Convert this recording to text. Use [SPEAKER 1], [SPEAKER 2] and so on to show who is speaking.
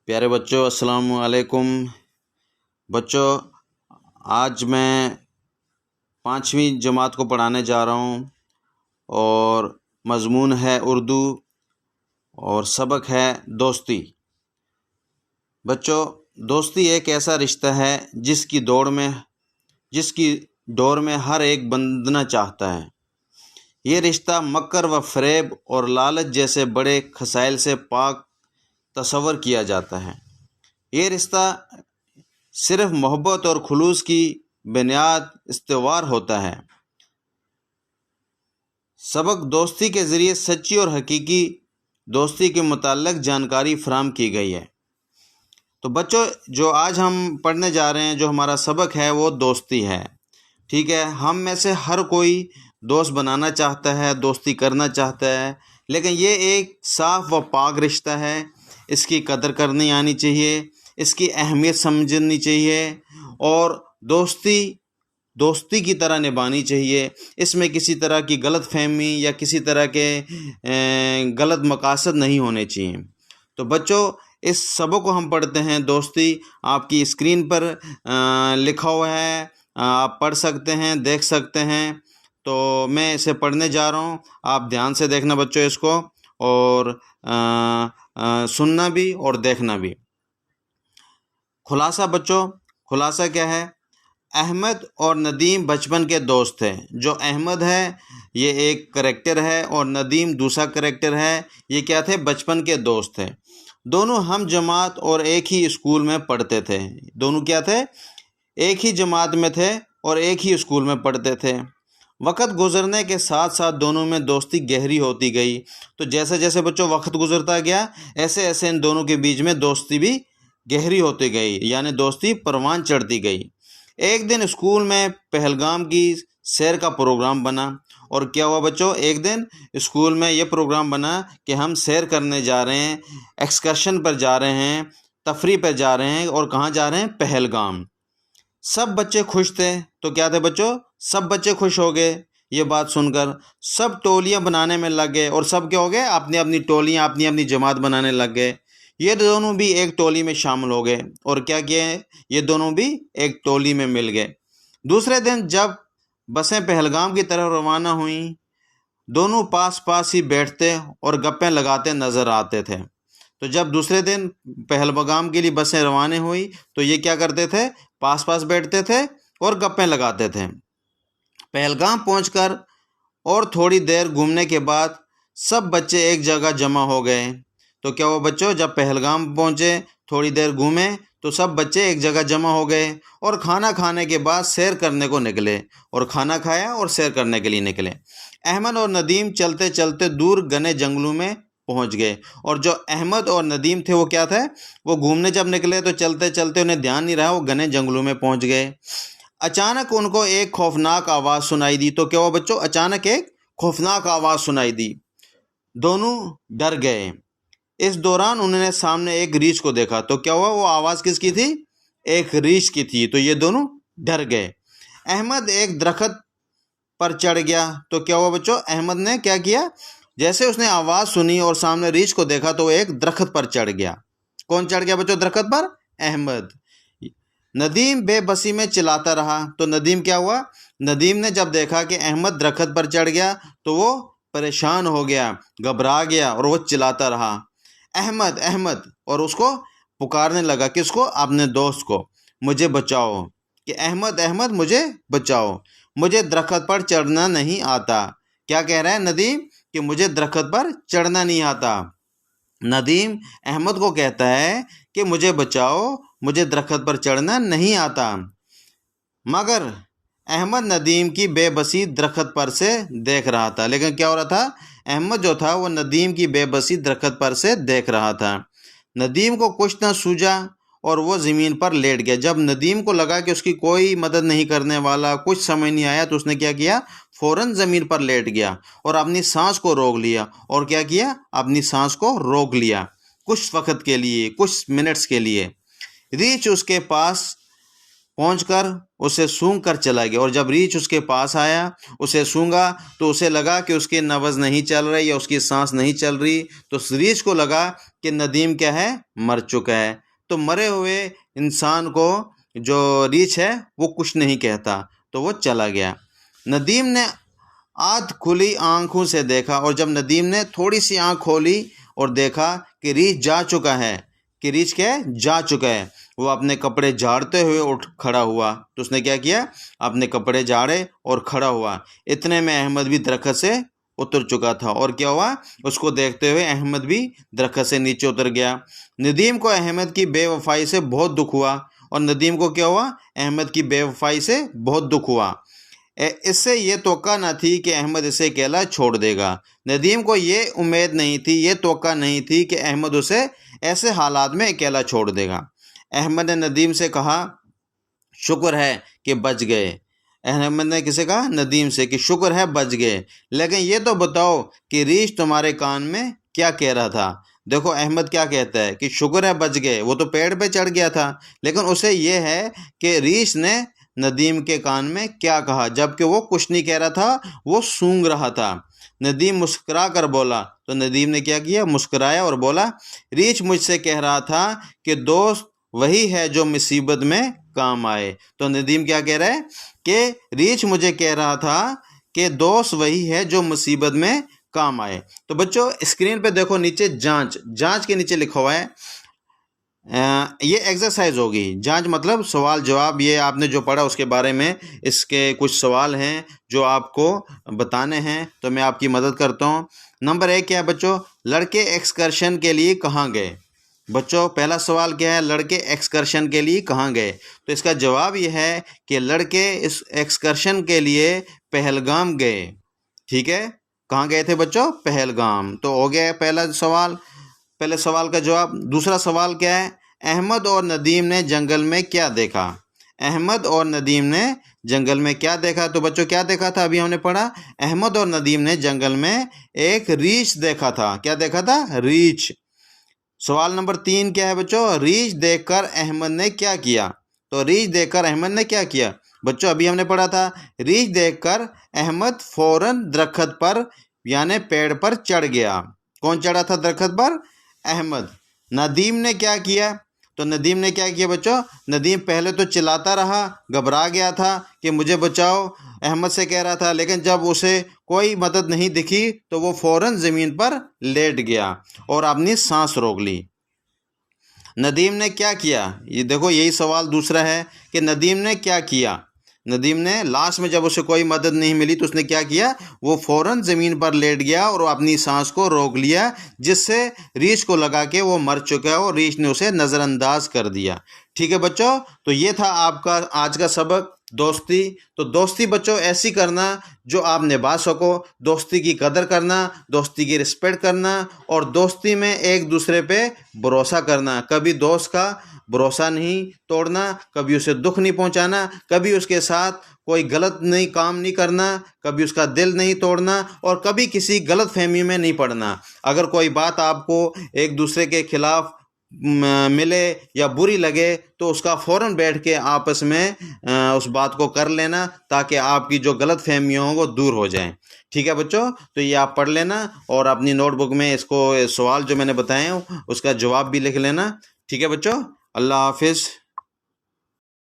[SPEAKER 1] प्यारे बच्चों, अस्सलाम वालेकुम। बच्चों, आज मैं 5वीं जमात को पढ़ाने जा रहा हूँ और मज़मून है उर्दू और सबक है दोस्ती। बच्चों, दोस्ती एक ऐसा रिश्ता है जिसकी डोर में हर एक बंधना चाहता है। ये रिश्ता मक्र व फ़रेब और लालच जैसे बड़े खसाइल से पाक तस्वर किया जाता है। ये रिश्ता सिर्फ मोहब्बत और खुलूस की बुनियाद इस्तवार होता है। सबक दोस्ती के ज़रिए सच्ची और हकीकी दोस्ती के मुताल्लिक़ जानकारी फराहम की गई है। तो बच्चों, जो आज हम पढ़ने जा रहे हैं, जो हमारा सबक है वो दोस्ती है। ठीक है, हम में से हर कोई दोस्त बनाना चाहता है, दोस्ती करना चाहता है, लेकिन ये एक साफ़ व पाक रिश्ता है। इसकी कदर करनी आनी चाहिए, इसकी अहमियत समझनी चाहिए और दोस्ती की तरह निभानी चाहिए। इसमें किसी तरह की गलतफहमी या किसी तरह के गलत मकासद नहीं होने चाहिए। तो बच्चों, इस सबक को हम पढ़ते हैं। दोस्ती आपकी स्क्रीन पर लिखा हुआ है, आप पढ़ सकते हैं, देख सकते हैं। तो मैं इसे पढ़ने जा रहा हूँ, आप ध्यान से देखना बच्चों इसको, और सुनना भी और देखना भी। खुलासा बच्चों, खुलासा क्या है? अहमद और नदीम बचपन के दोस्त थे। जो अहमद है ये एक करैक्टर है और नदीम दूसरा करैक्टर है। ये क्या थे? बचपन के दोस्त थे। दोनों हम जमात और एक ही स्कूल में पढ़ते थे। दोनों क्या थे? एक ही जमात में थे और एक ही स्कूल में पढ़ते थे। वक्त गुजरने के साथ साथ दोनों में दोस्ती गहरी होती गई। तो जैसे जैसे बच्चों वक्त गुजरता गया, ऐसे ऐसे इन दोनों के बीच में दोस्ती भी गहरी होती गई, यानी दोस्ती परवान चढ़ती गई। एक दिन स्कूल में पहलगाम की सैर का प्रोग्राम बना। और क्या हुआ बच्चों? एक दिन स्कूल में ये प्रोग्राम बना कि हम सैर करने जा रहे हैं, एक्सकर्शन पर जा रहे हैं, तफरी पर जा रहे हैं। और कहाँ जा रहे हैं? पहलगाम। सब बच्चे खुश थे। तो क्या थे बच्चों? सब बच्चे खुश हो गए ये बात सुनकर। सब टोलियां बनाने में लग गए और सब क्या हो गए? अपनी अपनी टोलियां, अपनी अपनी जमात बनाने लग गए। ये दोनों भी एक टोली में शामिल हो गए और क्या किए? ये दोनों भी एक टोली में मिल गए। दूसरे दिन जब बसें पहलगाम की तरफ रवाना हुई, दोनों पास पास ही बैठते और गप्पें लगाते नजर आते थे। तो जब दूसरे दिन पहलगाम के लिए बसें रवाना हुई तो ये क्या करते थे? पास पास बैठते थे और गप्पें लगाते थे। पहलगाम पहुंचकर और थोड़ी देर घूमने के बाद सब बच्चे एक जगह जमा हो गए। तो क्या हुआ बच्चों? जब पहलगाम पहुंचे, थोड़ी देर घूमे, तो सब बच्चे एक जगह जमा हो गए और खाना खाने के बाद सैर करने को निकले। और खाना खाया और सैर करने के लिए निकले। अहमद और नदीम चलते चलते दूर घने जंगलों में पहुंच गए। और जो अहमद और नदीम थे वो क्या थे? वो घूमने जब निकले तो चलते चलते उन्हें ध्यान नहीं रहा, वो घने जंगलों में पहुंच गए। अचानक उनको एक खौफनाक आवाज़ सुनाई दी। तो क्या हुआ बच्चों? अचानक एक खौफनाक आवाज़ सुनाई दी। दोनों डर गए। इस दौरान उन्होंने सामने एक रीछ को देखा। तो क्या हुआ? वो आवाज़ किसकी थी? एक रीछ की थी। तो ये दोनों डर गए। अहमद एक दरख्त पर चढ़ गया। तो क्या हुआ बच्चों? अहमद ने क्या किया? जैसे उसने आवाज़ सुनी और सामने रीछ को देखा तो एक दरख्त पर चढ़ गया। कौन चढ़ गया बच्चों दरख्त पर? अहमद। नदीम बेबसी में चिल्लाता रहा। तो नदीम क्या हुआ? नदीम ने जब देखा कि अहमद दरख्त पर चढ़ गया तो वो परेशान हो गया, घबरा गया और वो चिल्लाता रहा, अहमद अहमद। और उसको पुकारने लगा। किसको? अपने दोस्त को। मुझे बचाओ, कि अहमद अहमद मुझे बचाओ, मुझे दरख्त पर चढ़ना नहीं आता। क्या कह रहा है नदीम? कि मुझे दरख्त पर चढ़ना नहीं आता। नदीम अहमद को कहता है कि मुझे बचाओ, मुझे दरख्त पर चढ़ना नहीं आता। मगर अहमद नदीम की बेबसी दरख्त पर से देख रहा था। लेकिन क्या हो रहा था? अहमद जो था वो नदीम की बेबसी दरख्त पर से देख रहा था। नदीम को कुछ न सूझा और वो ज़मीन पर लेट गया। जब नदीम को लगा कि उसकी कोई मदद नहीं करने वाला, कुछ समझ नहीं आया, तो उसने क्या किया? फ़ौरन ज़मीन पर लेट गया और अपनी सांस को रोक लिया। और क्या किया? अपनी सांस को रोक लिया कुछ वक्त के लिए, कुछ मिनट्स के लिए। रीछ उसके पास पहुंचकर उसे सूंघ कर चला गया। और जब रीछ उसके पास आया, उसे सूंघा, तो उसे लगा कि उसकी नब्ज़ नहीं चल रही या उसकी सांस नहीं चल रही। तो रीछ को लगा कि नदीम क्या है, मर चुका है। तो मरे हुए इंसान को जो रीछ है वो कुछ नहीं कहता, तो वो चला गया। नदीम ने आध खुली आंखों से देखा, और जब नदीम ने थोड़ी सी आंख खोली और देखा कि रीछ जा चुका है, कि रीछ क्या है, जा चुका है, वो अपने कपड़े झाड़ते हुए उठ खड़ा हुआ। तो उसने क्या किया, अपने कपड़े झाड़े और खड़ा हुआ। इतने में अहमद भी दरख्त से उतर चुका था। और क्या हुआ, उसको देखते हुए अहमद भी दरख्त से नीचे उतर गया। नदीम को अहमद की बेवफाई से बहुत दुख हुआ। और नदीम को क्या हुआ, अहमद की बेवफाई से बहुत दुख हुआ। इससे ये तवक्का न थी कि अहमद इसे अकेला छोड़ देगा। नदीम को ये उम्मीद नहीं थी, ये तवक्का नहीं थी कि अहमद उसे ऐसे हालात में अकेला छोड़ देगा। अहमद ने नदीम से कहा, शुक्र है कि बच गए। अहमद ने किसे कहा, नदीम से, कि शुक्र है बच गए, लेकिन ये तो बताओ कि रीछ तुम्हारे कान में क्या कह रहा था। देखो अहमद क्या कहता है कि शुक्र है बच गए, वो तो पेड़ पे चढ़ गया था, लेकिन उसे ये है कि रीछ ने नदीम के कान में क्या कहा, जबकि वो कुछ नहीं कह रहा था, वो सूंघ रहा था। नदीम मुस्कुरा कर बोला। तो नदीम ने क्या किया, मुस्कुराया और बोला, रीछ मुझसे कह रहा था कि दोस्त वही है जो मुसीबत में काम आए। तो नदीम क्या कह रहा है कि रीछ मुझे कह रहा था कि दोस्त वही है जो मुसीबत में काम आए। तो बच्चों स्क्रीन पे देखो, नीचे जांच, जांच के नीचे लिखा हुआ है, ये एक्सरसाइज होगी। जांच मतलब सवाल जवाब, ये आपने जो पढ़ा उसके बारे में इसके कुछ सवाल हैं जो आपको बताने हैं, तो मैं आपकी मदद करता हूँ। नंबर 1 क्या है बच्चों, लड़के एक्सकर्शन के लिए कहाँ गए। बच्चों पहला सवाल क्या है, लड़के एक्सकर्शन के लिए कहाँ गए। तो इसका जवाब ये है कि लड़के इस एक्सकर्शन के लिए पहलगाम गए। ठीक है, कहाँ गए थे बच्चों, पहलगाम। तो हो गया पहला सवाल, पहले सवाल का जवाब। दूसरा सवाल क्या है, अहमद और नदीम ने जंगल में क्या देखा। अहमद और नदीम ने जंगल में क्या देखा। तो बच्चों क्या देखा था, अभी हमने पढ़ा, अहमद और नदीम ने जंगल में एक रीछ देखा था। क्या देखा था, रीछ। सवाल नंबर 3 क्या है बच्चों, रीछ देखकर अहमद ने क्या किया। तो रीछ देखकर अहमद ने क्या किया। बच्चों अभी हमने पढ़ा था, रीछ देखकर अहमद फौरन दरख्त पर यानी पेड़ पर चढ़ गया। कौन चढ़ा था दरख्त पर, अहमद। नदीम ने क्या किया। तो नदीम ने क्या किया बच्चों, नदीम पहले तो चिल्लाता रहा, घबरा गया था कि मुझे बचाओ, अहमद से कह रहा था, लेकिन जब उसे कोई मदद नहीं दिखी तो वो फौरन ज़मीन पर लेट गया और अपनी सांस रोक ली। नदीम ने क्या किया, ये देखो यही सवाल दूसरा है कि नदीम ने क्या किया। नदीम ने लास्ट में जब उसे कोई मदद नहीं मिली तो उसने क्या किया, वो फौरन ज़मीन पर लेट गया और अपनी सांस को रोक लिया, जिससे रीछ को लगा कि वो मर चुका है और रीछ ने उसे नज़रअंदाज कर दिया। ठीक है बच्चों, तो ये था आपका आज का सबक, दोस्ती। तो दोस्ती बच्चों ऐसी करना जो आप निभा सको, दोस्ती की कदर करना, दोस्ती की रिस्पेक्ट करना, और दोस्ती में एक दूसरे पे भरोसा करना। कभी दोस्त का भरोसा नहीं तोड़ना, कभी उसे दुख नहीं पहुंचाना, कभी उसके साथ कोई गलत नहीं काम नहीं करना, कभी उसका दिल नहीं तोड़ना, और कभी किसी गलत फहमी में नहीं पड़ना। अगर कोई बात आपको एक दूसरे के खिलाफ मिले या बुरी लगे तो उसका फ़ौरन बैठ के आपस में उस बात को कर लेना, ताकि आपकी जो गलत फहमियाँ हों वो दूर हो जाएं। ठीक है बच्चों, तो ये आप पढ़ लेना और अपनी नोटबुक में इसको सवाल जो मैंने बताए हैं उसका जवाब भी लिख लेना। ठीक है बच्चों, अल्लाह हाफिज़।